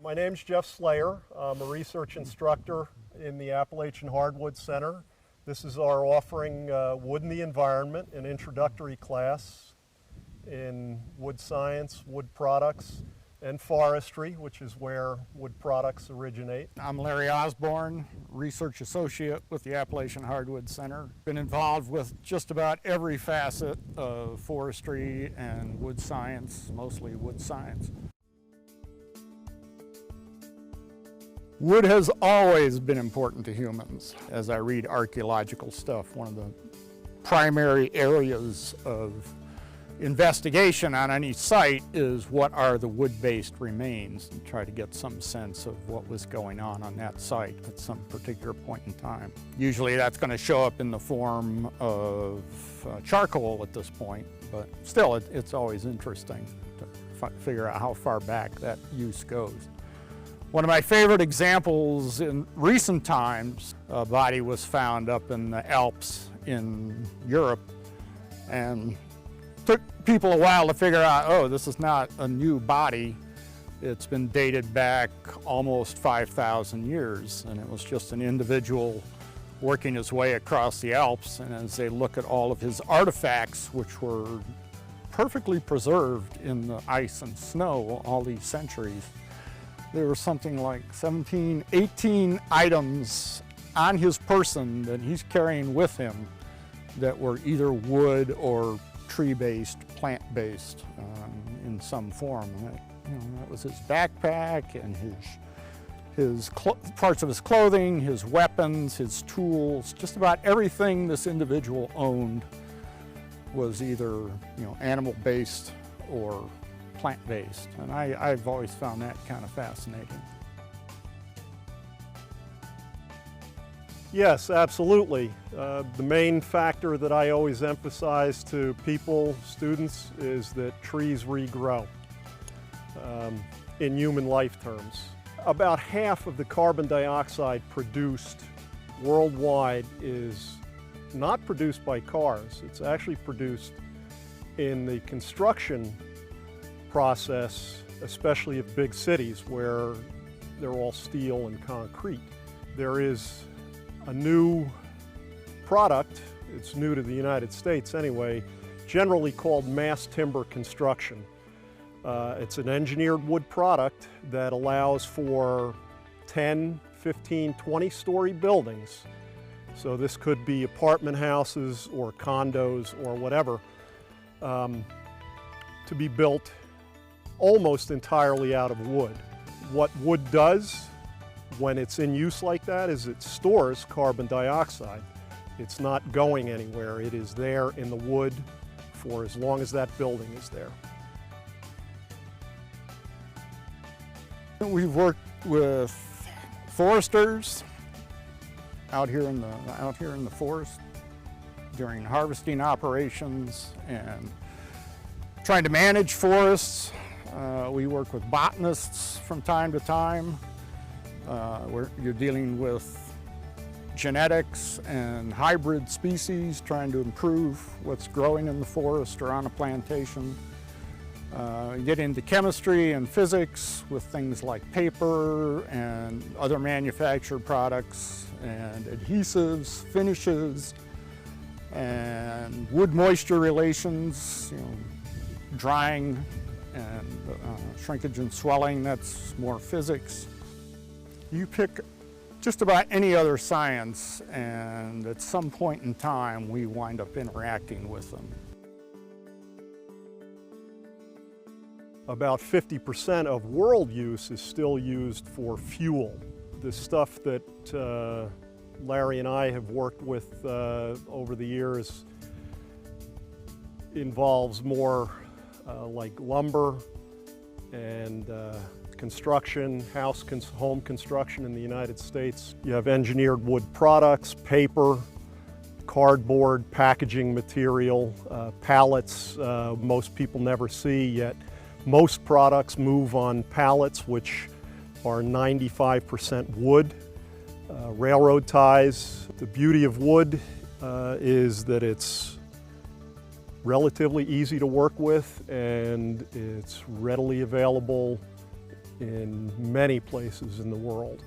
My name's Jeff Slayer. I'm a research instructor in the Appalachian Hardwood Center. This is our offering Wood in the Environment, an introductory class in wood science, wood products, and forestry, which is where wood products originate. I'm Larry Osborne, research associate with the Appalachian Hardwood Center. Been involved with just about every facet of forestry and wood science, mostly wood science. Wood has always been important to humans. As I read archaeological stuff, one of the primary areas of investigation on any site is what are the wood-based remains, and try to get some sense of what was going on that site at some particular point in time. Usually that's going to show up in the form of charcoal at this point, but still it's always interesting to figure out how far back that use goes. One of my favorite examples in recent times, a body was found up in the Alps in Europe, and took people a while to figure out, oh, this is not a new body. It's been dated back almost 5,000 years, and it was just an individual working his way across the Alps. And as they look at all of his artifacts, which were perfectly preserved in the ice and snow all these centuries, there were something like 17, 18 items on his person that he's carrying with him that were either wood or tree-based, plant-based in some form. That was his backpack and his parts of his clothing, his weapons, his tools. Just about everything this individual owned was either animal-based or plant-based, and I've always found that kind of fascinating. Yes, absolutely. The main factor that I always emphasize to people, students, is that trees regrow in human life terms. About half of the carbon dioxide produced worldwide is not produced by cars. It's actually produced in the construction process, especially of big cities where they're all steel and concrete. There is a new product, it's new to the United States anyway, generally called mass timber construction. It's an engineered wood product that allows for 10, 15, 20-story buildings. So this could be apartment houses or condos or whatever, to be built almost entirely out of wood. What wood does when it's in use like that is it stores carbon dioxide. It's not going anywhere. It is there in the wood for as long as that building is there. We've worked with foresters out here in the forest during harvesting operations and trying to manage forests. We work with botanists from time to time. You're dealing with genetics and hybrid species, trying to improve what's growing in the forest or on a plantation. You get into chemistry and physics with things like paper and other manufactured products and adhesives, finishes, and wood moisture relations, drying and shrinkage and swelling, that's more physics. You pick just about any other science, and at some point in time we wind up interacting with them. About 50% of world use is still used for fuel. The stuff that Larry and I have worked with over the years involves more like lumber and construction, home construction in the United States. You have engineered wood products, paper, cardboard, packaging material, pallets most people never see yet. Most products move on pallets, which are 95% wood. Railroad ties. The beauty of wood is that it's relatively easy to work with and it's readily available in many places in the world.